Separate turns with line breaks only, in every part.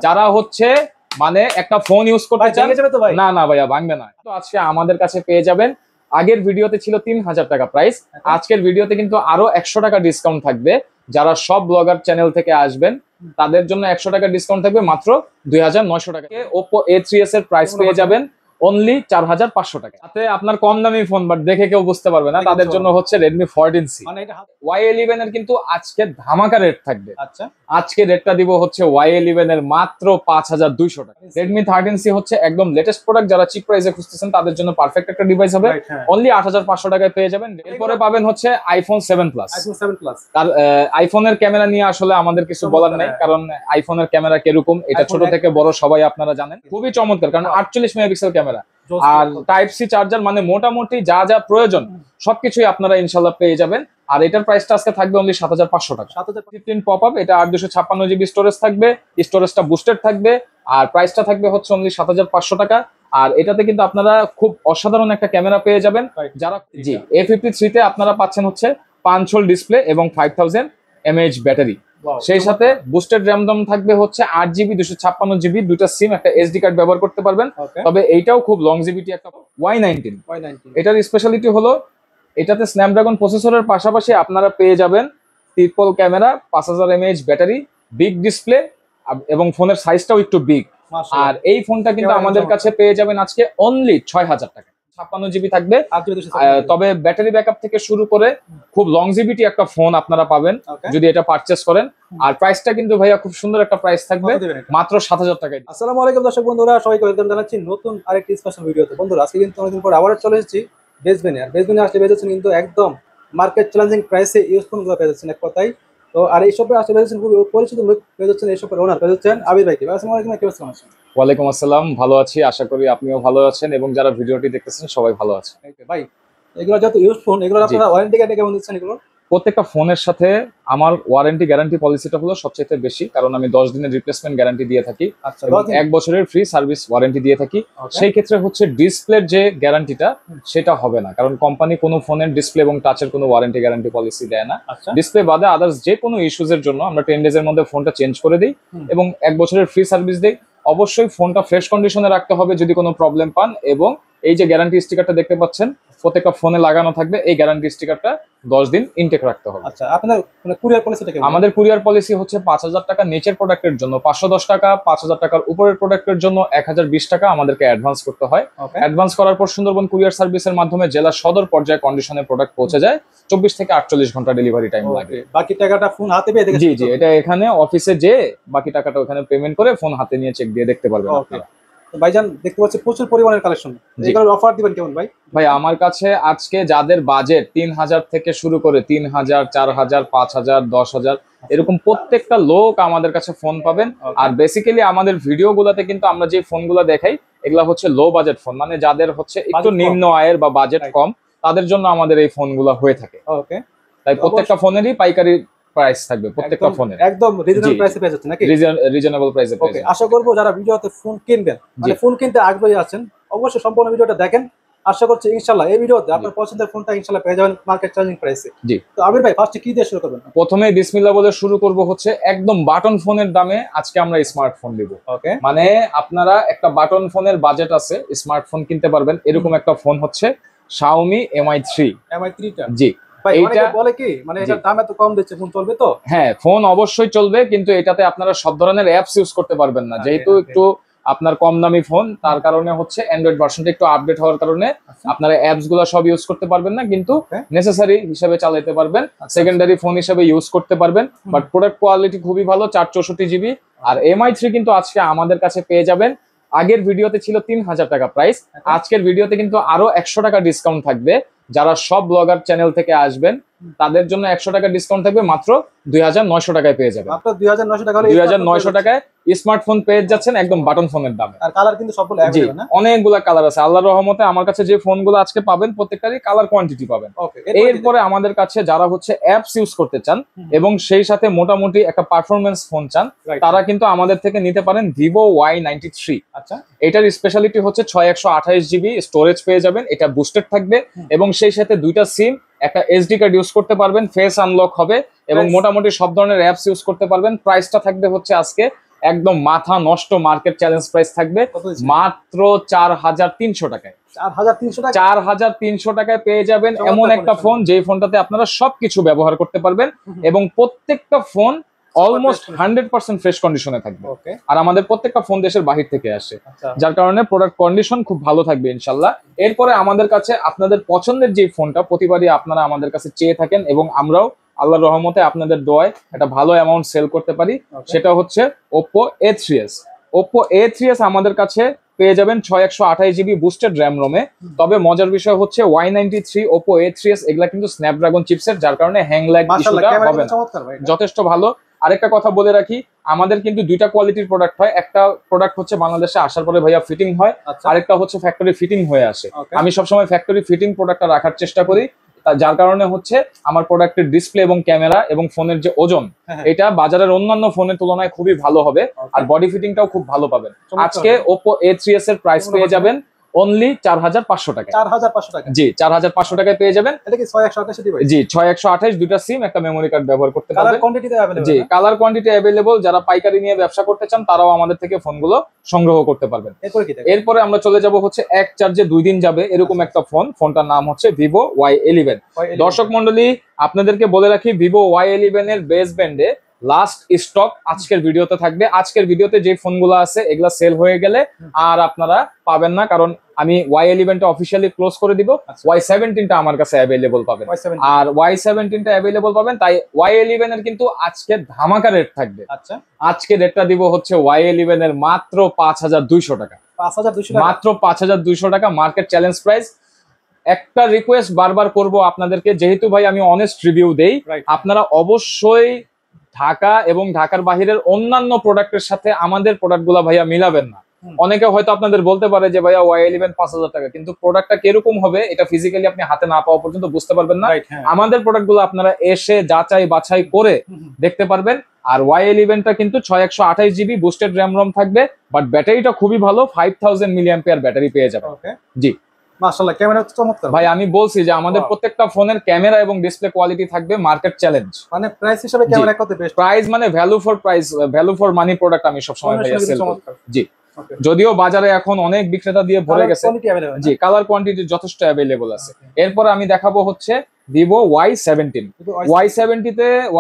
যারা হচ্ছে মানে একটা ফোন ইউজ করতে চান, না না ভাইয়া ভাঙবে না। তো আজকে আমাদের কাছে পেয়ে যাবেন, আগের ভিডিওতে ছিল 3000 টাকা প্রাইস, আজকের ভিডিওতে কিন্তু আরো 100 টাকা ডিসকাউন্ট থাকবে। যারা সব ব্লগার চ্যানেল থেকে আসবেন তাদের জন্য 100 টাকা ডিসকাউন্ট থাকবে মাত্র 2900 টাকা। Oppo A3s এর প্রাইস পেয়ে যাবেন অনলি 4500 টাকা। তাতে আপনার কম দামি ফোন বাট দেখে কেউ বুঝতে পারবে না, তাদের জন্য হচ্ছে Redmi 14C। Y11 এর কিন্তু আজকে ধামাকা রেট থাকবে। আজকে রেটটা দিব হচ্ছে Y11 এর মাত্র 5200 টাকা। Redmi 13C হচ্ছে একদম লেটেস্ট প্রোডাক্ট, যারা চিপ প্রাইসে খুঁজতেছেন তাদের জন্য পারফেক্ট একটা ডিভাইস হবে। অনলি 8500 টাকায় পেয়ে যাবেন। এরপরে পাবেন হচ্ছে iPhone 7 Plus। তার আইফোনের ক্যামেরা নিয়ে আসলে আমাদের কিছু বলার নাই, কারণ আইফোনের ক্যামেরা কিরকম এটা ছোট থেকে বড় সবাই আপনারা জানেন, খুবই চমৎকার, কারণ 48 মেগাপিক্সেল ক্যামেরা আর টাইপ সি চার্জার, মানে মোটামুটি যা যা প্রয়োজন সবকিছুই আপনারা ইনশাল্লাহ পেয়ে যাবেন। আর এটার প্রাইসটা আজকে থাকবে অনলি 7500 টাকা। 15 পপ আপ, এটা 8256 জিবি স্টোরেজ থাকবে, স্টোরেজটা বুস্টেড থাকবে, আর প্রাইসটা থাকবে হচ্ছে অনলি 7500 টাকা। আর এটাতে কিন্তু আপনারা খুব অসাধারণ একটা ক্যামেরা পেয়ে যাবেন। যারা জি A53 তে আপনারা পাচ্ছেন হচ্ছে 5 হোল ডিসপ্লে এবং 5000 mAh ব্যাটারি, সেই সাথে বুস্টেড র্যাম দাম থাকবে হচ্ছে 8GB 256GB, দুইটা সিম, একটা এসডি কার্ড ব্যবহার করতে পারবেন। তবে এইটাও খুব লংজিভিটি একটা Y19। এটার স্পেশালিটি হলো এটাতে স্ন্যাপড্রাগন প্রসেসরের পাশাপাশি আপনারা পেয়ে যাবেন triple camera, 5000 mAh battery, big display এবং ফোনের সাইজটাও একটু বিগ। আর এই ফোনটা কিন্তু আমাদের কাছে পেয়ে যাবেন আজকে অনলি 6000 টাকা। 56GB থাকবে, তবে ব্যাটারি ব্যাকআপ থেকে শুরু করে খুব লংজিভিটি একটা ফোন আপনারা পাবেন যদি এটা পারচেজ করেন। আর প্রাইসটা কিন্তু ভাইয়া খুব সুন্দর একটা প্রাইস থাকবে, মাত্র 7000 টাকায়।
আসসালামু আলাইকুম দর্শক বন্ধুরা, সবাইকে ওয়েলকাম জানাচ্ছি নতুন আরেকটি স্পেশাল ভিডিওতে। বন্ধুরা আজকে কিন্তু অনেকদিন পর আবার চলে এসেছি বেসবেনে। আর বেসবেনে আসলে পেয়ে যাচ্ছেন কিন্তু একদম মার্কেট চ্যালেঞ্জিং প্রাইসে ইউজ ফোনগুলো পেয়ে যাচ্ছেন এক কথায়। তো আর এই শপে আসলে পেয়ে যাচ্ছেন খুবই পরিচিত লোক পেয়ে যাচ্ছেন, এই শপের ওনার পেয়ে যাচ্ছেন আবির ভাইকে। আসসালামু আলাইকুম, কি অবস্থা আছেন?
ওয়ালাইকুম আসসালাম, ভালো আছি, আশা করি আপনিও ভালো আছেন এবং যারা ভিডিওটি দেখতেছেন সবাই ভালো আছে।
ভাই এগুলো যত ইউজ ফোন, এগুলো আপনারা ওয়ারেন্টি গ্যারান্টি কেমন দিচ্ছেন? এগুলো
প্রত্যেকটা ফোনের সাথে আমার ওয়ারেন্টি গ্যারান্টি পলিসিটা হলো সবচেয়ে বেশি, কারণ আমি 10 দিনের রিপ্লেসমেন্ট গ্যারান্টি দিয়ে থাকি, 1 বছরের ফ্রি সার্ভিস ওয়ারেন্টি দিয়ে থাকি। সেই ক্ষেত্রে হচ্ছে ডিসপ্লের যে গ্যারান্টিটা সেটা হবে না, কারণ কোম্পানি কোনো ফোনের ডিসপ্লে এবং টাচের কোনো ওয়ারেন্টি গ্যারান্টি পলিসি দেয় না। ডিসপ্লে বাদে আদার্স যে কোনো ইস্যুজের জন্য আমরা 10 ডেজের মধ্যে ফোনটা চেঞ্জ করে দিই এবং 1 বছরের ফ্রি সার্ভিস দিই। অবশ্যই ফোনটা ফ্রেশ কন্ডিশনে রাখতে হবে যদি কোনো প্রবলেম পান, এবং এই যে গ্যারান্টি স্টিকারটা দেখতে পাচ্ছেন প্রত্যেকটা ফোনে লাগানো থাকবে, এই গ্যারান্টি স্টিকারটা 10 দিন ইনটেক রাখতে হবে।
আচ্ছা, আপনাদের কুরিয়ার পলিসিটা কেমন?
আমাদের কুরিয়ার পলিসি হচ্ছে 5000 টাকা নিচের প্রোডাক্টের জন্য 510 টাকা, 5000 টাকার উপরের প্রোডাক্টের জন্য 1020 টাকা আমাদেরকে অ্যাডভান্স করতে হয়। অ্যাডভান্স করার পর সুন্দরবন কুরিয়ার সার্ভিসের মাধ্যমে জেলা সদর পর্যায়ে কন্ডিশনে প্রোডাক্ট পৌঁছে যায়। 24 থেকে 48 ঘন্টা ডেলিভারি টাইম লাগে।
বাকি টাকাটা ফোন হাতে পেয়ে দেখে?
জি জি, এটা এখানে অফিসে যে বাকি টাকাটা ওখানে পেমেন্ট করে ফোন হাতে নিয়ে চেক দিয়ে দেখতে পারবেন আপনারা।
ভাইজান দেখতে পাচ্ছি প্রচুর পরিমাণের কালেকশন, এগুলোর অফার দিবেন কেমন ভাই?
ভাই আমার কাছে আজকে যাদের বাজেট 3000 থেকে শুরু করে 3000, 4000, 5000, 10000 এরকম প্রত্যেকটা লোক আমাদের কাছে ফোন পাবেন। আর বেসিক্যালি আমাদের ভিডিও গুলাতে কিন্তু আমরা যে ফোনগুলো দেখাই এগুলা হচ্ছে লো বাজেট ফোন, মানে যাদের হচ্ছে একটু নিম্ন আয়ের বা বাজেট কম তাদের জন্য আমাদের এই ফোনগুলো হয়ে থাকে। তাই প্রত্যেকটা ফোনেরই পাইকারি প্রাইস থাকবে, প্রত্যেকটা ফোনে
একদম রিজনেবল প্রাইসে পেয়ে যাচ্ছে নাকি?
রিজনেবল প্রাইসে পেয়ে যাবেন।
আশা করব যারা ভিডিওতে ফোন কিনবেন, মানে ফোন কিনতে আগ্রহী আছেন, অবশ্যই সম্পূর্ণ ভিডিওটা দেখেন। আশা করছি ইনশাআল্লাহ এই ভিডিওতে আপনার পছন্দের ফোনটা ইনশাআল্লাহ পেয়ে যাবেন মার্কেট চ্যালেঞ্জিং প্রাইসে।
জি,
তো আবির ভাই ফার্স্টে কি দিয়ে শুরু করবেন?
প্রথমে বিসমিল্লাহ বলে শুরু করব হচ্ছে একদম বাটন ফোনের দামে আজকে আমরা স্মার্টফোন দিব।
ওকে,
মানে আপনারা একটা বাটন ফোনের বাজেট আছে, স্মার্টফোন কিনতে পারবেন, এরকম একটা ফোন হচ্ছে Xiaomi Mi 3
টা।
জি,
এইটা বলে কি মানে এটার দাম এত কম দিচ্ছে, ফোন চলবে তো?
হ্যাঁ, ফোন অবশ্যই চলবে, কিন্তু এটাতে আপনারা সব ধরনের অ্যাপস ইউজ করতে পারবেন না, যেহেতু একটু আপনার কম দামি ফোন, তার কারণে হচ্ছে অ্যান্ড্রয়েড ভার্সনটা একটু আপডেট হওয়ার কারণে আপনারা অ্যাপস গুলো সব ইউজ করতে পারবেন না, কিন্তু নেসেসারি হিসেবে চালাতে পারবেন, সেকেন্ডারি ফোন হিসেবে ইউজ করতে পারবেন। বাট প্রোডাক্ট কোয়ালিটি খুবই ভালো, 464GB। আর Mi 3 কিন্তু আজকে আমাদের কাছে পেয়ে যাবেন, আগের ভিডিওতে ছিল 3000 টাকা প্রাইস, আজকের ভিডিওতে কিন্তু আরো 100 টাকা ডিসকাউন্ট থাকবে। যারা সব ব্লগার চ্যানেল থেকে আসবেন তাদের জন্য 100 টাকা ডিসকাউন্ট থাকবে, মাত্র 2900 টাকায় পেয়ে যাবেন।
মাত্র 2900 টাকা,
2900 টাকায় স্মার্টফোন পেয়ে যাচ্ছেন একদম বাটন ফোনের দামে।
আর কালার কিন্তু সবগুলো अवेलेबल না?
অনেকগুলা কালার আছে, আল্লাহর রহমতে আমার কাছে যে ফোনগুলো আজকে পাবেন প্রত্যেকটারই কালার কোয়ান্টিটি পাবেন। এরপরে আমাদের কাছে যারা হচ্ছে অ্যাপস ইউজ করতে চান এবং সেই সাথে মোটামুটি একটা পারফরম্যান্স ফোন চান, তারা কিন্তু আমাদের থেকে নিতে পারেন Vivo Y93।
আচ্ছা,
এটার স্পেশালিটি হচ্ছে 6128GB স্টোরেজ পেয়ে যাবেন, এটা বুস্টেড থাকবে এবং সেই সাথে দুইটা সিম, একটা এসডি কার্ড ইউজ করতে পারবেন, ফেস আনলক হবে এবং মোটামুটি সব ধরনের অ্যাপস ইউজ করতে পারবেন। প্রাইসটা থাকবে হচ্ছে আজকে একদম মাথা নষ্ট মার্কেট চ্যালেঞ্জ প্রাইস থাকবে মাত্র 4300 টাকায়।
4300
টাকায় পেয়ে যাবেন এমন একটা ফোন, যে ফোনটাতে আপনারা সবকিছু ব্যবহার করতে পারবেন এবং প্রত্যেকটা ফোন অলমোস্ট 100% ফ্রেশ কন্ডিশনে থাকবে। আর আমাদের প্রত্যেকটা ফোন দেশের বাহির থেকে আসে, যার কারণে প্রোডাক্ট কন্ডিশন খুব ভালো থাকবে ইনশাল্লাহ। এরপরে আমাদের কাছে আপনাদের পছন্দের যে ফোনটা প্রতিবারই আপনারা আমাদের কাছে চেয়ে থাকেন এবং আমরাও আল্লাহর রহমতে আপনাদের দোয়ায় একটা ভালো অ্যামাউন্ট সেল করতে পারি, সেটা হচ্ছে Oppo A3s। Oppo A3s আমাদের কাছে পেয়ে যাবেন 6128 জিবি বুস্টেড র্যাম রোমে। তবে মজার বিষয় হচ্ছে Y93 Oppo A3s এগুলা কিন্তু স্ন্যাপড্রাগন চিপসেট, যার কারণে হ্যাং ল্যাগ ইস্যুটা হবে না, যথেষ্ট ভালো। আরেকটা কথা বলে রাখি, আমাদের কিন্তু দুইটা কোয়ালিটির প্রোডাক্ট হয়। একটা প্রোডাক্ট হচ্ছে বাংলাদেশে আসার পরে ভাইয়া ফিটিং হয়, আরেকটা হচ্ছে ফ্যাক্টরি ফিটিং হয়ে আসে। আমি সবসময় ফ্যাক্টরি ফিটিং প্রোডাক্টটা রাখার চেষ্টা করি, যার কারণে হচ্ছে আমার প্রোডাক্টের ডিসপ্লে এবং ক্যামেরা এবং ফোনের যে ওজন, এটা বাজারের অন্যান্য ফোনের তুলনায় খুবই ভালো হবে, আর বডি ফিটিংটাও খুব ভালো পাবেন। আজকে Oppo A3s এর প্রাইস পেয়ে যাবেন অনলি 4500 টাকা।
4500 টাকা,
জি 4500 টাকায় পেয়ে যাবেন।
এটা কি 6128 ডিভাইস?
জি 6128, দুইটা সিম, একটা মেমরি কার্ড ব্যবহার করতে পারবেন।
কালার কোয়ান্টিটিতে अवेलेबल?
জি কালার কোয়ান্টিটি अवेलेबल। যারা পাইকারি নিয়ে ব্যবসা করতে চান তারাও আমাদের থেকে ফোনগুলো সংগ্রহ করতে পারবেন। এরপরে আমরা চলে যাব হচ্ছে এক চার্জে 2 দিন যাবে এরকম একটা ফোন, ফোনটার নাম হচ্ছে Vivo Y11। দর্শক মণ্ডলী, আপনাদেরকে বলে রাখি, Vivo Y11 এর বেস ব্যান্ডে লাস্ট স্টক আজকের ভিডিওতে থাকবে। আজকের ভিডিওতে যে ফোনগুলো আছে এগুলা সেল হয়ে গেলে আর আপনারা পাবেন না, কারণ আমি Y11 টা অফিসিয়ালি ক্লোজ করে দিব। Y17 টা আমার কাছে अवेलेबल পাবেন, আর Y17 টা अवेलेबल পাবেন। তাই Y11 এর কিন্তু আজকে ধামাকা রেট থাকবে।
আচ্ছা,
আজকে রেটটা দিব হচ্ছে Y11 এর মাত্র 5200 টাকা।
5200 টাকা,
মাত্র 5200 টাকা মার্কেট চ্যালেঞ্জ প্রাইস। একটা রিকোয়েস্ট বারবার করব আপনাদেরকে, যেহেতু ভাই আমি অনেস্ট রিভিউ দেই, আপনারা অবশ্যই ঢাকা এবং ঢাকার বাহিরের অন্যান্য প্রোডাক্টের সাথে আমাদের প্রোডাক্টগুলো ভাইয়া মিলাবেন না। অনেকে হয়তো আপনাদের বলতে পারে যে ভাইয়া Y11 5000 টাকা, কিন্তু প্রোডাক্টটা কিরকম হবে এটা ফিজিক্যালি আপনি হাতে না পাওয়া পর্যন্ত বুঝতে পারবেন না। আমাদের প্রোডাক্টগুলো আপনারা এসে যাচাই বাছাই করে দেখতে পারবেন। আর Y11 টা কিন্তু 6128 জিবি বুস্টেড র্যাম রোম থাকবে, বাট ব্যাটারিটা খুবই ভালো, 5000 মিলিঅ্যাম্পিয়ার ব্যাটারি পেয়ে যাবেন। জি
মাশাআল্লাহ, ক্যামেরা তো চমৎকার
ভাই। আমি বলছি যে আমাদের প্রত্যেকটা ফোনের ক্যামেরা এবং ডিসপ্লে কোয়ালিটি থাকবে মার্কেট চ্যালেঞ্জ।
মানে প্রাইস হিসেবে ক্যামেরা কত বেস্ট?
প্রাইস মানে value for price, value for money product আমি সব সময় ভাই সেল করি। জি যদিও বাজারে এখন অনেক বিক্রেতা দিয়ে ভরে গেছে, জি কালার কোয়ান্টিটি যথেষ্ট अवेलेबल আছে। এরপর আমি দেখাবো হচ্ছে Vivo Y17।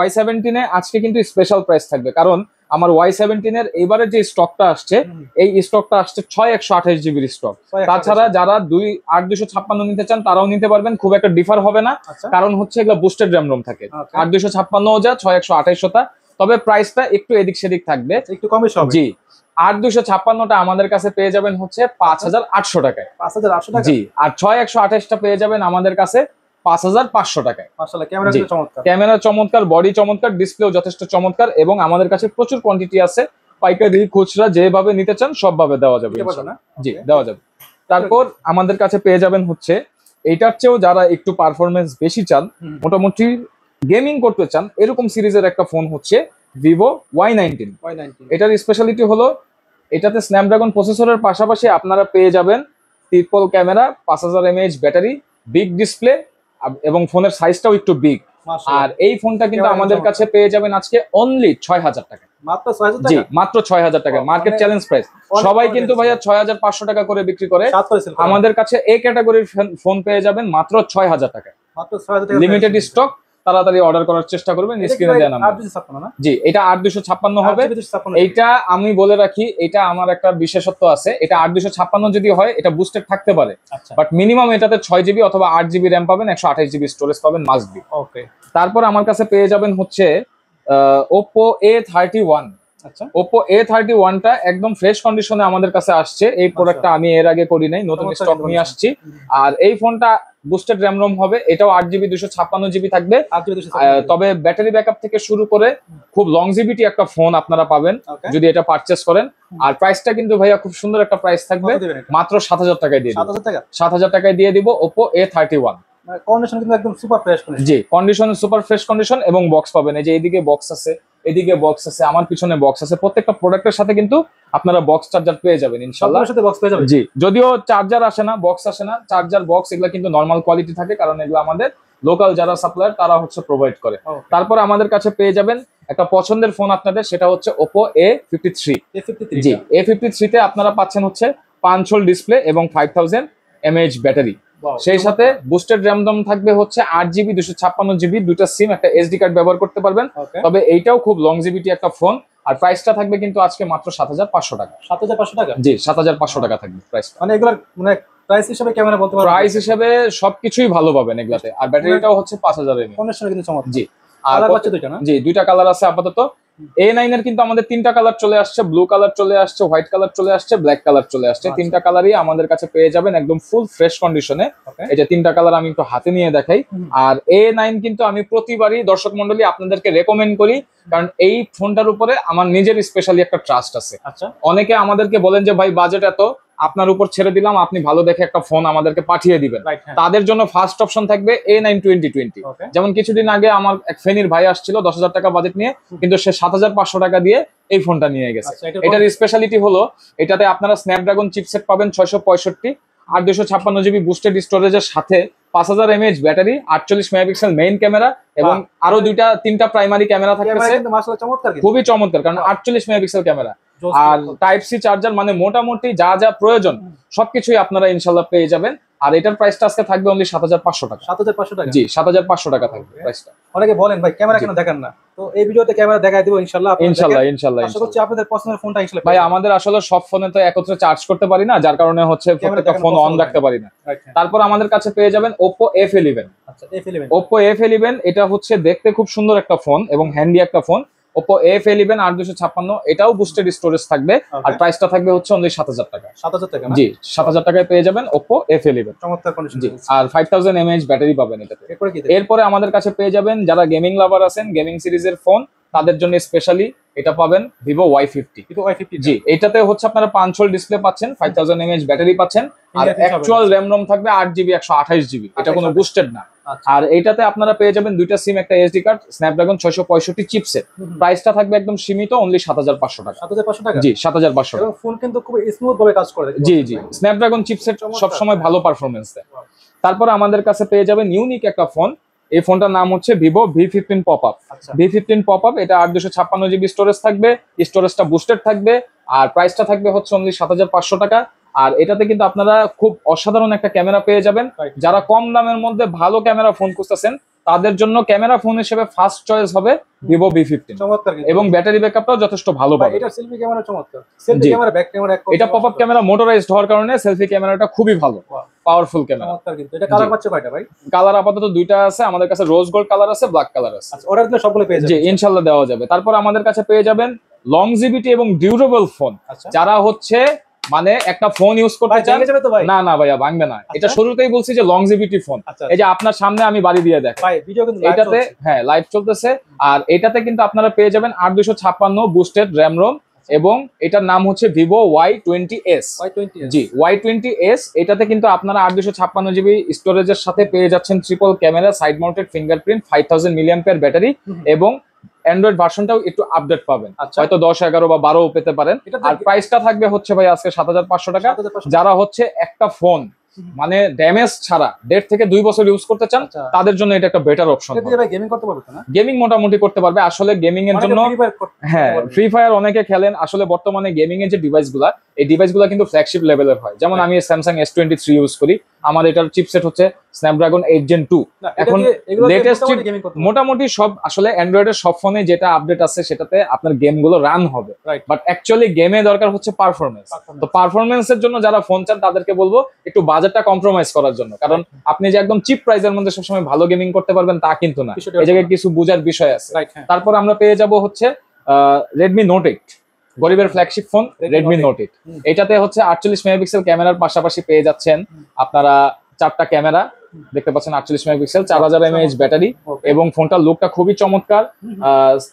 Y17 এ আজকে কিন্তু স্পেশাল প্রাইস থাকবে, কারণ আমার Y17 এর এবারে যে স্টকটা আসছে, এই স্টকটা আসছে 6128 জিবির স্টক। তাছাড়া যারা 8256 নিতে চান তারাও নিতে পারবেন, খুব একটা ডিফার হবে না, কারণ হচ্ছে এগুলো বুস্টেড র্যাম রোম থাকে। 8256 যা 6128 টা, তবে প্রাইসটা একটু এদিক সেদিক থাকবে,
একটু কম বেশি হবে।
জি 8256 টা আমাদের কাছে পেয়ে যাবেন হচ্ছে 5800 টাকায়।
5800 টাকা,
জি। আর 6128 টা পেয়ে যাবেন আমাদের কাছে 5500 টাকায়।
মাশাআল্লাহ, ক্যামেরা চমৎকার,
ক্যামেরা চমৎকার, বডি চমৎকার, ডিসপ্লেও যথেষ্ট চমৎকার, এবং আমাদের কাছে প্রচুর কোয়ান্টিটি আছে। পাইকারি খুচরা যেভাবে নিতে চান সবভাবে দেওয়া যাবে, জি দেওয়া যাবে। তারপর আমাদের কাছে পেয়ে যাবেন হচ্ছে এইটার চেয়েও যারা একটু পারফরমেন্স বেশি চান, মোটামুটি গেমিং করতে চান, এরকম সিরিজের একটা ফোন হচ্ছে Vivo Y19। এটার স্পেশালিটি হলো এটাতে স্ন্যাপড্রাগন প্রসেসরের পাশাপাশি আপনারা পেয়ে যাবেন triple camera, 5000 mAh battery, big display, এবং ফোনের সাইজটাও একটু বিগ। আর এই ফোনটা কিন্তু আমাদের কাছে পেয়ে যাবেন আজকে অনলি 6000 টাকা।
মাত্র 6000 টাকা?
জি মাত্র 6000 টাকা, মার্কেট চ্যালেঞ্জ প্রাইস। সবাই কিন্তু ভাইয়া 6500 টাকা করে বিক্রি করে, আমাদের কাছে এই ক্যাটাগরির ফোন পেয়ে যাবেন মাত্র 6000 টাকা।
মাত্র 6000 টাকা,
লিমিটেড স্টক, তাড়াতাড়ি অর্ডার করার চেষ্টা করবেন। স্ক্রিনে দেয়া নাম্বার।
8256 না?
জি এটা 8256 হবে। এইটা আমি বলে রাখি, এটা আমার একটা বিশেষত্ব আছে, এটা 8256 যদি হয় এটা বুস্টেড থাকতে পারে, বাট মিনিমাম এটাতে 6 জিবি অথবা 8 জিবি র্যাম পাবেন, 128 জিবি স্টোরেজ পাবেন, মাস্ট বি। ওকে। তারপর আমার কাছে পেয়ে যাবেন হচ্ছে Oppo A31। আচ্ছা, Oppo A31 টা একদম ফ্রেশ কন্ডিশনে আমাদের কাছে আসছে। এই প্রোডাক্টটা আমি এর আগে করি নাই, নতুন স্টক নিয়ে আসছি। আর এই ফোনটা বুস্টেড র্যাম রোম হবে, এটাও 8 জিবি 256 জিবি থাকবে। তবে ব্যাটারি ব্যাকআপ থেকে শুরু করে খুব লংজিভিটি একটা ফোন আপনারা পাবেন যদি এটা পারচেস করেন। আর প্রাইসটা কিন্তু ভাইয়া খুব সুন্দর একটা প্রাইস থাকবে, মাত্র 7000 টাকায় দিয়ে দিব। 7000 টাকায় দিয়ে দিব Oppo A31।
কন্ডিশন কিন্তু একদম সুপার ফ্রেশ কন্ডিশন।
জি কন্ডিশন সুপার ফ্রেশ কন্ডিশন, এবং বক্স পাবেন। এই যে এইদিকে বক্স আছে, এদিকে বক্স আছে, আমার পিছনে বক্স আছে। প্রত্যেকটা প্রোডাক্টের সাথে কিন্তু আপনারা বক্স চার্জার পেয়ে যাবেন ইনশাআল্লাহ।
সাথে বক্স পেয়ে যাবেন,
জি। যদিও চার্জার আসে না, বক্স আসে না, চার্জার বক্স এগুলা কিন্তু নরমাল কোয়ালিটি থাকে, কারণ এগুলো আমাদের লোকাল যারা সাপ্লায়ার তারা হচ্ছে প্রোভাইড করে। তারপর আমাদের কাছে পেয়ে যাবেন একটা পছন্দের ফোন আপনাদের, সেটা হচ্ছে Oppo A53। জি, A53 তে আপনারা পাচ্ছেন হচ্ছে 5 হোল ডিসপ্লে এবং 5000 mAh ব্যাটারি। সেই সাথে বুস্টেড র্যাম রম থাকবে হচ্ছে 8GB 256GB, দুইটা সিম, একটা এসডি কার্ড ব্যবহার করতে পারবেন। তবে এইটাও খুব লংজিভিটি একটা ফোন। আর প্রাইসটা থাকবে কিন্তু আজকে মাত্র 7500 টাকা।
7500 টাকা?
জি, 7500 টাকা থাকবে প্রাইসটা।
মানে এগুলা মানে প্রাইস হিসেবে ক্যামেরা বলতে পারবেন?
প্রাইস হিসেবে সবকিছুই ভালো পাবেন এগুলাতে। আর ব্যাটারিটাও হচ্ছে 5000 mAh।
ফোনের সঙ্গে কিন্তু চমৎকার।
জি,
আর কালার আছে দুইটা না?
জি, দুইটা কালার আছে আপাতত। A9 এর কিন্তু আমাদের তিনটা কালার চলে আসছে, ব্লু কালার চলে আসছে, হোয়াইট কালার চলে আসছে, ব্ল্যাক কালার চলে আসছে। তিনটা কালারই আমাদের কাছে পেয়ে যাবেন একদম ফুল ফ্রেশ কন্ডিশনে। এই যে তিনটা কালার আমি একটু হাতে নিয়ে দেখাই। আর A9 কিন্তু আমি প্রতিবারই দর্শক মন্ডলী আপনাদেরকে রেকমেন্ড করি, কারণ এই ফোনটার উপরে আমার নিজের স্পেশালি একটা ট্রাস্ট আছে।
আচ্ছা,
অনেকে আমাদেরকে বলেন যে ভাই বাজেট এত, আপনার উপর ছেড়ে দিলাম, আপনি ভালো দেখে একটা ফোন আমাদেরকে পাঠিয়ে দিবেন। তাদের জন্য ফার্স্ট অপশন থাকবে A9 2020। যেমন কিছুদিন আগে আমার এক ফেনীর ভাই আসছিল 10,000 টাকা বাজেট নিয়ে, কিন্তু সে 7500 টাকা দিয়ে এই ফোনটা নিয়ে গেছে। এটার স্পেশালিটি হলো এটাতে আপনারা স্ন্যাপড্রাগন চিপসেট পাবেন 665 আর 256GB বুস্টেড স্টোরেজের সাথে 5000 mAh battery, 48 megapixel main camera এবং আরো তিনটা প্রাইমারি ক্যামেরা থাকতেছে। খুবই চমৎকার, কারণ 48 মেগাপিক্সেল ক্যামেরা আর টাইপ সি চার্জার, মানে মোটামুটি যা যা প্রয়োজন সবকিছুই আপনারা ইনশাল্লাহ পেয়ে যাবেন। আর এটার প্রাইসটা আজকে থাকবে অনলি 7500 টাকা।
7500 টাকা?
জি, 7500 টাকা থাকবে প্রাইসটা।
অনেকে বলেন ভাই ক্যামেরা কেন দেখান না, তো এই ভিডিওতে ক্যামেরা দেখাই দিব ইনশাআল্লাহ।
ইনশাআল্লাহ
আশা করছি আপনাদের পছন্দের ফোনটা ইনশাআল্লাহ।
ভাই আমাদের আসলে সব ফোনে তো একত্রে চার্জ করতে পারি না, যার কারণে হচ্ছে প্রত্যেকটা ফোন অন রাখতে পারি না। তারপর আমাদের কাছে পেয়ে যাবেন Oppo F11।
আচ্ছা, F11।
Oppo F11 এটা হচ্ছে দেখতে খুব সুন্দর একটা ফোন এবং হ্যান্ডি একটা ফোন। Oppo A11 8256, এটাও বুস্টেড স্টোরেজ থাকবে। আর প্রাইসটা থাকবে হচ্ছে অনলি 7000 টাকা।
7000 টাকা?
জি, 7000 টাকায় পেয়ে যাবেন Oppo F11।
চমৎকার কন্ডিশন।
জি, আর 5000 mAh ব্যাটারি পাবেন এটাতে। এরপরে আমাদের কাছে পেয়ে যাবেন যারা গেমিং লাভার আছেন, গেমিং সিরিজের ফোন, তাদের জন্য স্পেশালি এটা পাবেন Vivo Y50। জি, এটাতে হচ্ছে আপনারা 5 হোল ডিসপ্লে পাচ্ছেন, 5000 mAh ব্যাটারি পাচ্ছেন, আর অ্যাকচুয়াল RAM ROM থাকবে 8GB 128GB। এটা কোনো বুস্টেড না। আর এইটাতে আপনারা পেয়ে যাবেন দুইটা সিম, একটা এসডি কার্ড, স্ন্যাপড্রাগন 665 চিপসেট। প্রাইসটা থাকবে একদম সীমিত, অনলি 7500 টাকা।
7500 টাকা?
জি, 7500 টাকা।
এবং ফোন কিন্তু খুব স্মুথ ভাবে কাজ করে।
জি জি, স্ন্যাপড্রাগন চিপসেট সব সময় ভালো পারফরম্যান্স দেয়। তারপর আমাদের কাছে পেয়ে যাবেন ইউনিক একটা ফোন। এই ফোনটার নাম হচ্ছে Vivo V15 Pop-up। V15 Pop-up, এটা 8256GB স্টোরেজ থাকবে, স্টোরেজটা বুস্টেড থাকবে। আর প্রাইসটা থাকবে হচ্ছে অনলি 7500 টাকা। আর এটাতে কিন্তু আপনারা খুব অসাধারণ একটা ক্যামেরা পেয়ে যাবেন। যারা কম দামের মধ্যে ভালো ক্যামেরা ফোন খুঁজতেছেন তাদের জন্য ক্যামেরা ফোন হিসেবে ফার্স্ট চয়েস হবে Vivo V15। এবং ব্যাটারি ব্যাকআপটাও যথেষ্ট ভালো পাবে।
এটা সেলফি ক্যামেরা চমৎকার। সেলফি ক্যামেরা, ব্যাক ক্যামেরা,
এটা পপআপ ক্যামেরা মোটরাইজড হওয়ার কারণে সেলফি ক্যামেরাটা খুবই ভালো, পাওয়ারফুল ক্যামেরা।
চমৎকার। কিন্তু এটা কালার পাচ্ছে কয়টা ভাই?
কালার আপাতত দুইটা আছে আমাদের কাছে, রোজ গোল্ড কালার আছে, ব্ল্যাক কালার আছে।
আচ্ছা, অর্ডার দিলে সবগুলো পেয়ে যাবেন?
জি, ইনশাআল্লাহ দেওয়া যাবে। তারপর আমাদের কাছে পেয়ে যাবেন লংজিভিটি এবং ডিউরেবল ফোন। যারা হচ্ছে মানে একটা ফোন ইউজ করতে চান, না না ভাইয়া ভাঙবে না। এটা শুরুতেই বলছি যে লংজিভিটি ফোন। এই যে আপনার সামনে আমি বাড়ি দিয়ে দেখ
ভাই, ভিডিও কিন্তু
এটাতে, হ্যাঁ লাইভ চলতেছে। আর এটাতে কিন্তু আপনারা পেয়ে যাবেন 8256 বুস্টেড RAM ROM এবং এটার নাম হচ্ছে Vivo Y20s। জি, Y20s। এটাতে কিন্তু আপনারা 8256GB স্টোরেজের সাথে পেয়ে যাচ্ছেন triple camera, side mounted fingerprint, 5000 mAh battery এবং অ্যান্ড্রয়েড ভার্সনটাও একটু আপডেট পাবেন, হয়তো 10, 11 বা 12 পেতে পারেন। আর প্রাইসটা থাকবে হচ্ছে ভাই আজকে 7500 টাকা। যারা হচ্ছে একটা ফোন মানে ড্যামেজ ছাড়া 1.5 থেকে 2 বছর ইউজ করতে চান তাদের জন্য এটা একটা বেটার অপশন।
গেমিং করতে পারবে না?
গেমিং মোটামুটি করতে পারবে। আসলে গেমিং এর জন্য, হ্যাঁ ফ্রি ফায়ার অনেকে খেলেন। আসলে বর্তমানে গেমিং এর যে ডিভাইসগুলো, এই ডিভাইসগুলো কিন্তু ফ্ল্যাগশিপ লেভেলের হয়। যেমন আমি Samsung S23 ইউজ করি, আমার এটার চিপসেট হচ্ছে Snapdragon 8 Gen 2। এখন লেটেস্ট চিপ মোটামুটি সব, আসলে অ্যান্ড্রয়েডের সব ফোনে যেটা আপডেট আছে সেটাতে আপনার গেমগুলো রান হবে। বাট অ্যাকচুয়ালি গেমে দরকার হচ্ছে পারফরমেন্স। তো পারফরমেন্সের জন্য যারা ফোন চান তাদেরকে বলবো একটু বাজেটটা কম্প্রোমাইজ করার জন্য, কারণ আপনি যে একদম চিপ প্রাইসের মধ্যে সবসময় ভালো গেমিং করতে পারবেন তা কিন্তু না, এই জায়গায় কিছু বোঝার বিষয় আছে। তারপর আমরা পেয়ে যাব হচ্ছে Redmi Note 8, গরিবের ফ্ল্যাগশিপ ফোন Redmi Note 8। এটাতে হচ্ছে 48 মেগাপিক্সেল ক্যামেরার পাশাপাশি পেয়ে যাচ্ছেন আপনারা 4টা ক্যামেরা, দেখতে পাচ্ছেন 48 মেগাপিক্সেল, 4000 mAh ব্যাটারি এবং ফোনটার লুকটা খুবই চমৎকার।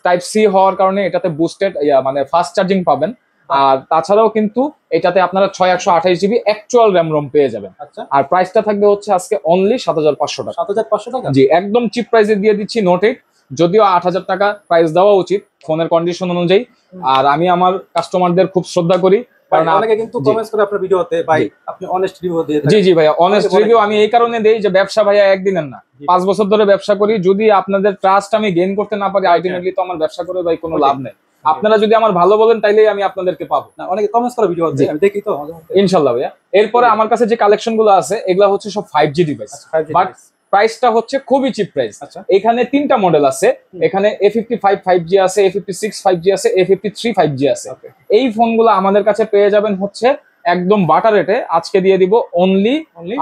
টাইপ সি হওয়ার কারণে এটাতে বুস্টেড মানে ফাস্ট চার্জিং পাবেন। আর তাছাড়াও কিন্তু এটাতে আপনারা 6128GB অ্যাকচুয়াল RAM ROM পেয়ে যাবেন। আর প্রাইসটা থাকবে হচ্ছে আজকে অনলি 7500 টাকা।
7500 টাকা?
জি, একদম চিপ প্রাইসে দিয়ে দিচ্ছি Note 8, যদিও 8000 টাকা প্রাইস দেওয়া উচিত ফোনের কন্ডিশন অনুযায়ী। আর আমি আমার কাস্টমারদের খুব শ্রদ্ধা করি, কারণ
অনেকে কিন্তু কমেন্টস করে আপনার ভিডিওতে ভাই আপনি অনেস্ট রিভিউ দিয়ে
জি জি ভাইয়া, অনেস্ট রিভিউ আমি এই কারণে দেই যে ব্যবসা ভাইয়া একদিনের না, 5 বছর ধরে ব্যবসা করি। যদি আপনাদের ট্রাস্ট আমি গেইন করতে না পারি, আলটিমেটলি তো আমার ব্যবসা করে ভাই কোনো লাভ নেই। আপনারা যদি আমার ভালো বলেন তাইলেই আমি আপনাদেরকে পাবো।
না, অনেকে কমেন্টস করে ভিডিও দেয়, আমি দেখি তো
ইনশাআল্লাহ ভাইয়া। এরপরে আমার কাছে যে কালেকশন গুলো আছে এগুলা হচ্ছে সব 5G ডিভাইস, বাট প্রাইসটা হচ্ছে খুবই চিপ প্রাইস। এখানে 3টা মডেল আছে, এখানে A55 5G আছে, A56 5G আছে, A53 5G আছে। এই ফোনগুলো আমাদের কাছে পেয়ে যাবেন হচ্ছে একদম বাটার রেটে, আজকে দিয়ে দিব অনলি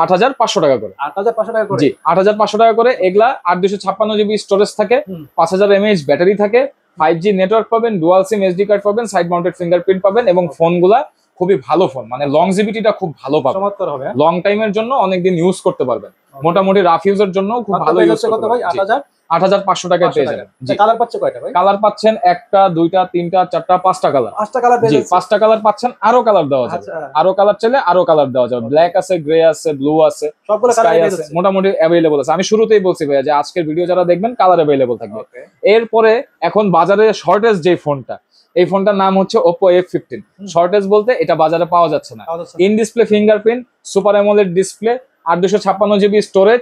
8500 টাকা করে।
8500 টাকা করে?
জি 8500 টাকা করে। এগুলা 8256 GB স্টোরেজ থাকে, 5000 mAh ব্যাটারি থাকে, 5G নেটওয়ার্ক পাবেন, ডুয়াল সিম SD কার্ড পাবেন, সাইড মাউন্টেড ফিঙ্গারপ্রিন্ট পাবেন এবং ফোনগুলা খুবই ভালো ফোন, মানে লংজিভিটিটা খুব ভালো পাবেন,
চমৎকার হবে।
লং টাইমের জন্য অনেকদিন ইউজ করতে পারবেন, মোটামুটি রাফ ইউজের জন্য খুব ভালো ইউজ করতে পারবেন। 8500 টাকায় পেয়ে যাবেন। জি।
কালার পাচ্ছে কয়টা ভাই?
কালার পাচ্ছেন একটা, দুইটা, তিনটা, চারটা, 5টা কালার।
5টা কালার পেয়ে
জি,
যাচ্ছে?
5টা কালার পাচ্ছেন, আরো কালার দেওয়া যাবে, আরো কালার চাইলে আরো কালার দেওয়া যাবে। ব্ল্যাক আছে, গ্রে আছে, ব্লু আছে,
সবগুলো কালার
আছে, মোটামুটি अवेलेबल আছে। আমি শুরুতেই বলছি ভাইয়া যে আজকের ভিডিও যারা দেখবেন কালার अवेलेबल থাকবে। এরপরে এখন বাজারে শর্টেজ যে ফোনটা, এই ফোনটার নাম হচ্ছে Oppo F15। শর্টেজ বলতে এটা বাজারে পাওয়া যাচ্ছে না। In display fingerprint, super AMOLED display, 8256 GB storage,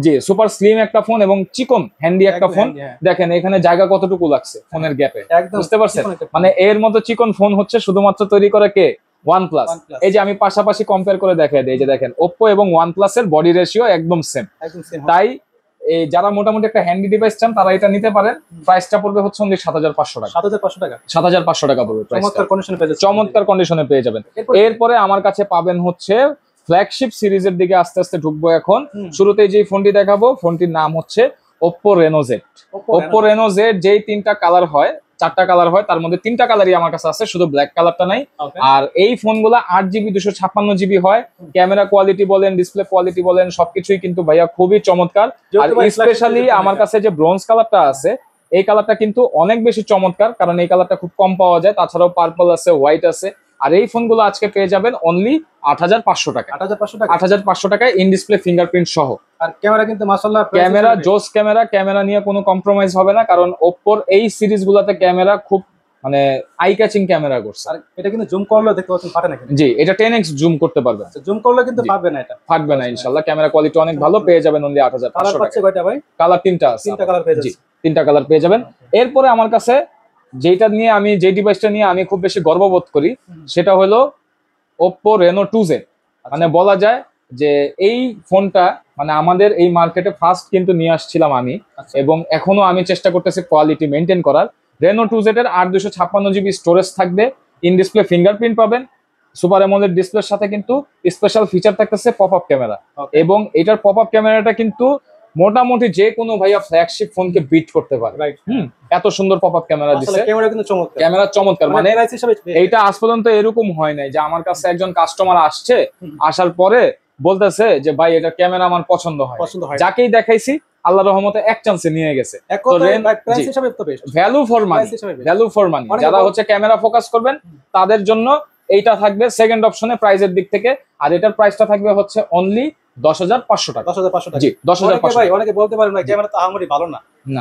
G super slim একটা ফোন এবং চিকন হ্যান্ডি একটা ফোন। দেখেন এখানে জায়গা কতটুকু লাগছে ফোনের গ্যাপে, বুঝতে পারছেন? মানে এর মতো চিকন ফোন হচ্ছে শুধুমাত্র তৈরি করে কে? OnePlus। এই যে আমি পাশাপাশি কম্পেয়ার করে দেখাই দিই, এই যে দেখেন Oppo এবং OnePlus এর বডি রেশিও একদম সেম। তাই এই যারা মোটামুটি একটা হ্যান্ডি ডিভাইস চান তারা এটা নিতে পারেন। প্রাইসটা পড়বে হচ্ছে অনলি 7500 টাকা।
7500 টাকা?
7500 টাকা পড়বে প্রাইসটা।
চমৎকার কন্ডিশনে পেয়ে যাবেন।
চমৎকার কন্ডিশনে পেয়ে যাবেন। এরপরে আমার কাছে পাবেন হচ্ছে ফ্ল্যাগশিপ সিরিজের দিকে আস্তে আস্তে ঢুকবো এখন। শুরুতে যে ফোনটি দেখাবো, ফোনটির নাম হচ্ছে Oppo Reno Z। Oppo Reno Z যেই 3টা কালার হয়, 4টা কালার হয়, তার মধ্যে 3টা কালারই আমার কাছে আছে, শুধু ব্ল্যাক কালারটা নাই। আর এই ফোনগুলো 8GB 256GB হয়। ক্যামেরা কোয়ালিটি বলেন, ডিসপ্লে কোয়ালিটি বলেন, সবকিছুই কিন্তু ভাইয়া খুবই চমৎকার। আর স্পেশালি আমার কাছে যে ব্রোঞ্জ কালারটা আছে, এই কালারটা কিন্তু অনেক বেশি চমৎকার, কারণ এই কালারটা খুব কম পাওয়া যায়। তাছাড়াও পার্পল আছে, হোয়াইট আছে। আর এই ফোনগুলো আজকে পেয়ে যাবেন অনলি 8500 টাকা। 8500 টাকায় ইন ডিসপ্লে ফিঙ্গারপ্রিন্ট সহ।
আর ক্যামেরা কিন্তু মাশাআল্লাহ,
ক্যামেরা জোস ক্যামেরা, ক্যামেরা নিয়ে কোনো কম্প্রোমাইজ হবে না, কারণ Oppo এই সিরিজ গুলাতে ক্যামেরা খুব মানে আই ক্যাচিং ক্যামেরা করছে।
আর এটা কিন্তু জুম করলে দেখতে পাচ্ছেন ফাটে না কিন্তু?
জি, এটা 10x জুম করতে পারবেন।
জুম করলে কিন্তু ফাটবে না, এটা
ফাটবে না ইনশাআল্লাহ। ক্যামেরা কোয়ালিটি অনেক ভালো, পেয়ে যাবেন অনলি 8500 টাকা।
কালার পাচ্ছে কয়টা ভাই?
কালার 3টা আছে।
3টা কালার পেয়ে যাচ্ছে?
জি, 3টা কালার পেয়ে যাবেন। এরপরে আমার কাছে যেটা নিয়ে আমি, যে ডিভাইসটা নিয়ে আমি খুব বেশি গর্ববোধ করি, সেটা হলো Oppo Reno 2Z। মানে বলা যায় যে এই ফোনটা মানে আমাদের এই মার্কেটে ফার্স্ট কিন্তু নিয়ে আসছিলাম আমি, এবং এখনো আমি চেষ্টা করতেছি কোয়ালিটি মেনটেন করার। Reno 2Z এর 8256GB স্টোরেজ থাকবে, ইন ডিসপ্লে ফিঙ্গারপ্রিন্ট পাবেন, সুপার অ্যামোলেড ডিসপ্লের সাথে কিন্তু স্পেশাল ফিচার থাকতেছে পপ আপ ক্যামেরা। এবং এটার পপ আপ ক্যামেরাটা কিন্তু মোটামুটি যে কোনো ভাইয়া ফ্ল্যাগশিপ ফোনকে বিট করতে পারে। এত সুন্দর পপ আপ ক্যামেরা দিচ্ছে, ক্যামেরা চমৎকার। মানে এইটা আজ পর্যন্ত এরকম হয় নাই যে আমার কাছে একজন কাস্টমার আসছে, আসার পরে বলতেছে যে ভাই এটা ক্যামেরা আমার পছন্দ হয়, যাকেই দেখাইছি আল্লাহর রহমতে এক চান্সে নিয়ে গেছে। Value for money, value for money. যারা হচ্ছে ক্যামেরা ফোকাস করবেন তাদের জন্য এইটা থাকবে সেকেন্ড অপশনে প্রাইসের দিক থেকে। আর এটার প্রাইসটা থাকবে হচ্ছে অনলি 10500 টাকা।
10500 টাকা?
জি 10500।
ভাই অনেকে বলতে পারেন না ক্যামেরা তো আহামরি ভালো না,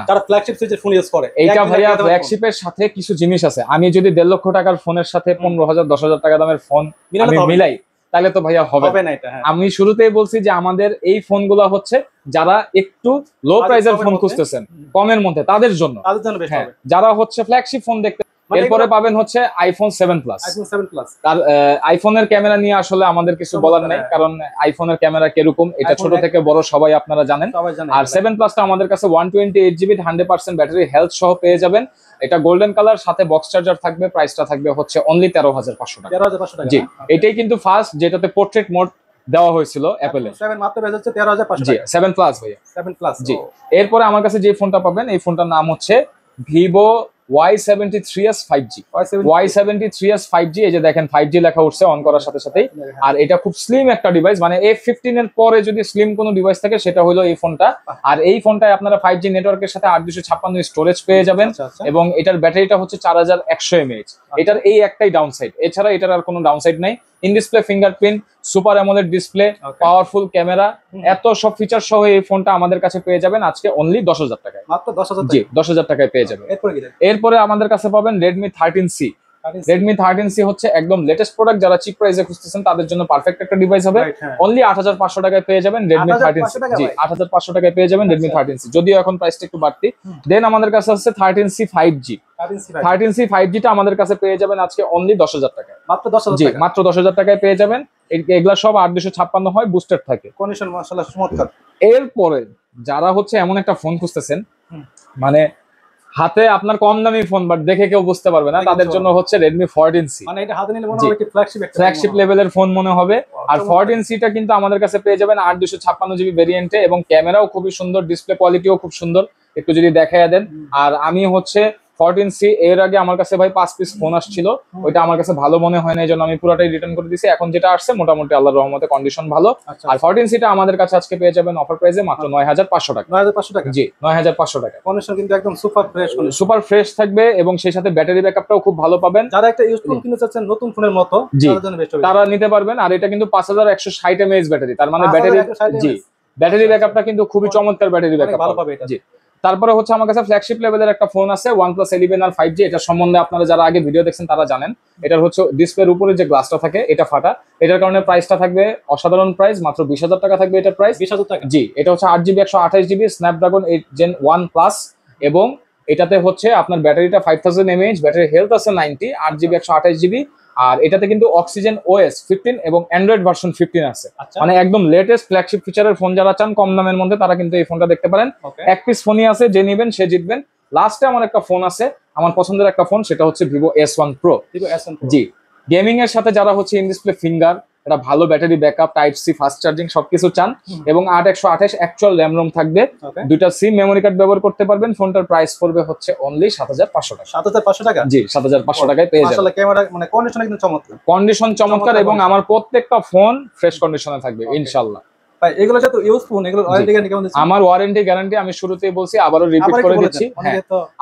যারা ফ্ল্যাগশিপ সিরিজের ফোন ইউজ করে।
এইটা ভাইয়া ফ্ল্যাগশিপের সাথে কিছু জিনিস আছে। আমি যদি 1.5 লক্ষ টাকার ফোনের সাথে 15000 10000 টাকা দামের ফোন আমি মিলাই, তাহলে তো ভাইয়া হবে না এটা। আমি শুরুতেই বলছি যে আমাদের এই ফোনগুলো হচ্ছে যারা একটু লো প্রাইসের ফোন খুঁজতেছেন কমের মধ্যে, তাদের জন্য বেশ হবে। যারা হচ্ছে ফ্ল্যাগশিপ ফোন দেখতে, এরপরে পাবেন হচ্ছে iPhone 7 Plus। তার আইফোনের ক্যামেরা নিয়ে আসলে আমাদের কিছু বলার নাই, কারণ আইফোনের ক্যামেরা কিরকম এটা ছোট থেকে বড় সবাই আপনারা জানেন। আর 7 Plusটা আমাদের কাছে 128GB 100% ব্যাটারি হেলথ সহ পেয়ে যাবেন। এটা গোল্ডেন কালার, সাথে বক্স চার্জার থাকবে। প্রাইসটা থাকবে হচ্ছে অনলি 13500 টাকা।
13500 টাকা?
জি, এটাই কিন্তু ফার্স্ট যেটাতে পোর্ট্রেট মোড দেওয়া হয়েছিল অ্যাপলে।
7 মাত্র বেজ হচ্ছে 13500
জি,
টাকা।
7 Plus ভাইয়া।
7 Plus
জি। এরপরে আমার কাছে যে ফোনটা পাবেন, এই ফোনটার নাম হচ্ছে Vivo Y73s 5G। Y73s 5G, এই যে দেখেন 5G লেখা উঠছে অন করার সাথে সাথেই। আর এটা খুব স্লিম একটা ডিভাইস, মানে F15 এর পরে যদি স্লিম কোনো ডিভাইস থাকে সেটা হলো এই ফোনটা। আর এই ফোনটায় আপনারা 5G নেটওয়ার্কের সাথে 8256 স্টোরেজ পেয়ে যাবেন, এবং এটার ব্যাটারিটা হচ্ছে 4100 mAh। এটার এই একটাই ডাউনসাইড, এছাড়া এটার আর কোনো ডাউনসাইড নাই। In display fingerprint, super AMOLED display, powerful camera, এত সব ফিচার সহ এই ফোনটা আমাদের কাছে পেয়ে যাবেন আজকে অনলি 10000 টাকায়।
মাত্র 10000?
জি 10000 টাকায় পেয়ে যাবেন। এরপরে আমাদের কাছে পাবেন Redmi 13C। Redmi 13C হচ্ছে একদম লেটেস্ট প্রোডাক্ট, যারা চিপ প্রাইসে খুঁজতেছেন তাদের জন্য পারফেক্ট একটা ডিভাইস হবে। অনলি 8500 টাকায় পেয়ে যাবেন Redmi 13C। জি 8500 টাকায় পেয়ে যাবেন Redmi 13C, যদিও এখন প্রাইসটা একটু বাড়তি। দেন আমাদের কাছে আছে 13C 5G। 13C 5G টা আমাদের কাছে পেয়ে যাবেন আজকে অনলি 10000 টাকায়,
মাত্র 10000
জি
টাকা।
মাত্র 10000 টাকায় পেয়ে যাবেন। এগুলা সব 8256 হয়, বুস্টার থাকে,
কন্ডিশন মাশাআল্লাহ চমৎকার।
এরপরে যারা হচ্ছে এমন একটা ফোন খুঁজতেছেন মানে হাতে আপনার কম দামি ফোন বাট দেখে কেউ বুঝতে পারবে না, তাদের জন্য হচ্ছে Redmi 14C।
মানে এটা হাতে নিলে মনে হবে কি
ফ্ল্যাগশিপ লেভেলের ফোন মনে হবে। আর 14C টা কিন্তু আমাদের কাছে পেয়ে যাবেন 8256GB ভেরিয়েন্টে, এবং ক্যামেরাও খুবই সুন্দর, ডিসপ্লে কোয়ালিটিও খুব সুন্দর, একটু যদি দেখাইয়া দেন। আর আমি হচ্ছে 14C এর আগে আমার কাছে ভাই 5 পিস ফোন আসছিল, ওইটা আমার কাছে ভালো মনে হয় না, এই জন্য আমি পুরোটাই রিটার্ন করে দিয়েছি। এখন যেটা আসছে মোটামুটি আল্লাহর রহমতে কন্ডিশন ভালো। আর 14C টা আমাদের কাছে আজকে পেয়ে যাবেন অফার প্রাইসে মাত্র 9500 টাকা।
9500 টাকা,
জি 9500 টাকা।
কন্ডিশন কিন্তু একদম সুপার ফ্রেশ,
সুপার ফ্রেশ থাকবে, এবং সেই সাথে ব্যাটারি ব্যাকআপটাও খুব ভালো পাবেন।
যারা একটা ইউজ ফোন কিনতে চাচ্ছেন নতুন ফোনের মতো, তাদের জন্য বেস্ট হবে,
তারা নিতে পারবেন। আর এটা কিন্তু 5160 mAh ব্যাটারি, তার মানে ব্যাটারি, জি ব্যাটারি ব্যাকআপটা কিন্তু খুবই চমৎকার ব্যাটারি ব্যাকআপ
ভালো পাবে এটা।
জি। তারপরে হচ্ছে আমার কাছে ফ্ল্যাগশিপ লেভেলের একটা ফোন আছে OnePlus 11 আর 5G। এটা সম্বন্ধে আপনারা যারা আগে ভিডিও দেখছেন তারা জানেন। এটার হচ্ছে ডিসপ্লের উপরে যে গ্লাসটা থাকে এটা ফাটা, এটার কারণে প্রাইসটা থাকবে অসাধারণ প্রাইস, মাত্র 20000 টাকা থাকবে এটার প্রাইস।
20000 টাকা,
জি। এটা হচ্ছে 8GB 128GB Snapdragon 8 Gen 1 plus, এবং এটাতে হচ্ছে আপনার ব্যাটারিটা 5000 mAh, ব্যাটারি হেলথ আছে 90, 8GB 128GB। আর এটাতে কিন্তু অক্সিজেন OS 15 এবং অ্যান্ড্রয়েড ভার্সন 15 আছে। মানে একদম লেটেস্ট ফ্ল্যাগশিপ ফিচারের ফোন যারা চান কম দামের মধ্যে, তারা কিন্তু এই ফোনটা দেখতে পারেন। এক পিস ফোনই আছে, যে নিবেন সে জিতবেন। লাস্টে আমার একটা ফোন আছে, আমার পছন্দের একটা ফোন, সেটা হচ্ছে Vivo S1 Pro। জি, গেমিং এর সাথে যারা হচ্ছে ইন ডিসপ্লে ফিঙ্গার, এটা ভালো battery backup, type C fast charging সবকিছু চান, এবং 8128 অ্যাকচুয়াল র্যাম রোম থাকবে, দুইটা সিম মেমোরি কার্ড ব্যবহার করতে পারবেন। ফোনটার প্রাইস পড়বে হচ্ছে অনলি 7500 টাকা।
7500 টাকা,
জি 7500 টাকায় পেয়ে যাবেন।
মাশাআল্লাহ ক্যামেরা মানে কন্ডিশন একদম চমৎকার,
কন্ডিশন চমৎকার, এবং আমার প্রত্যেকটা ফোন ফ্রেশ কন্ডিশনে থাকবে ইনশাআল্লাহ।
ভাই এগুলো যত ইউজ ফোন, এগুলোর ওয়ারেন্টি গ্যারান্টি কেমন দিচ্ছেন?
আমার ওয়ারেন্টি গ্যারান্টি আমি শুরুতেই বলছি, আবারও রিপিট করে দিচ্ছি।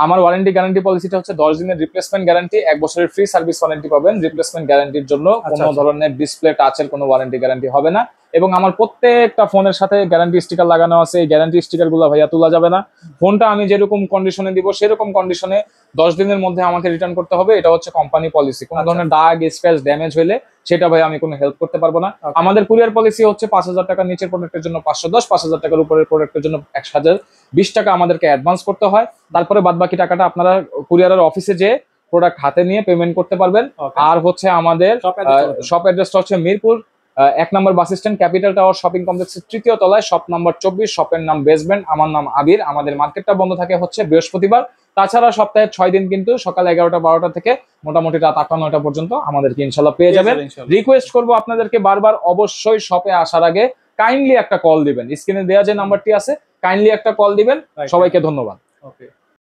আমার ওয়ারেন্টি গ্যারান্টি পলিসিটা হচ্ছে 10 দিনের রিপ্লেসমেন্ট গ্যারান্টি, 1 বছরের ফ্রি সার্ভিস ওয়ারেন্টি পাবেন। রিপ্লেসমেন্ট গ্যারান্টির জন্য কোনো ধরনের ডিসপ্লে টাচের কোনো ওয়ারেন্টি গ্যারান্টি হবে না, এবং আমার প্রত্যেকটা ফোনের সাথে গ্যারান্টি স্টিকার লাগানো আছে। এই গ্যারান্টি স্টিকার গুলো ভাইয়া তোলা যাবে না। ফোনটা আমি যেরকম কন্ডিশনে দিব সেরকম কন্ডিশনে 10 দিনের মধ্যে আমাকে রিটার্ন করতে হবে, এটা হচ্ছে কোম্পানি পলিসি। কোনো ধরনের দাগ স্ক্র্যাচ ড্যামেজ হলে সেটা ভাই আমি কোনো হেল্প করতে পারবো না। আমাদের কুরিয়ার পলিসি হচ্ছে 5000 টাকার নিচের প্রোডাক্টের জন্য 510, 5000 টাকার উপরের প্রোডাক্টের জন্য 1020 টাকা আমাদেরকে অ্যাডভান্স করতে হয়। তারপরে বাদ বাকি টাকাটা আপনারা কুরিয়ারের অফিসে যে প্রোডাক্ট হাতে নিয়ে পেমেন্ট করতে পারবেন। আর হচ্ছে আমাদের শপ অ্যাড্রেসটা হচ্ছে মিরপুর 1 নম্বর bus stand, capital tower shopping কমপ্লেক্সের 3য় তলায়, শপ নাম্বার 24, শপের নাম বেসমেন্ট। আমার নাম আবির। আমাদের মার্কেটটা বন্ধ থাকে হচ্ছে বৃহস্পতিবার, তাছাড়া সপ্তাহে 6 দিন কিন্তু সকাল 11টা-12টা থেকে মোটামুটি রাত 8টা-9টা পর্যন্ত আমাদেরকে ইনশাল্লাহ পেয়ে যাবেন। রিকোয়েস্ট করবো আপনাদেরকে বারবার, অবশ্যই শপে আসার আগে কাইন্ডলি একটা কল দিবেন। স্ক্রিনে দেওয়া যে নাম্বারটি আছে, কাইন্ডলি একটা কল দিবেন। সবাইকে ধন্যবাদ।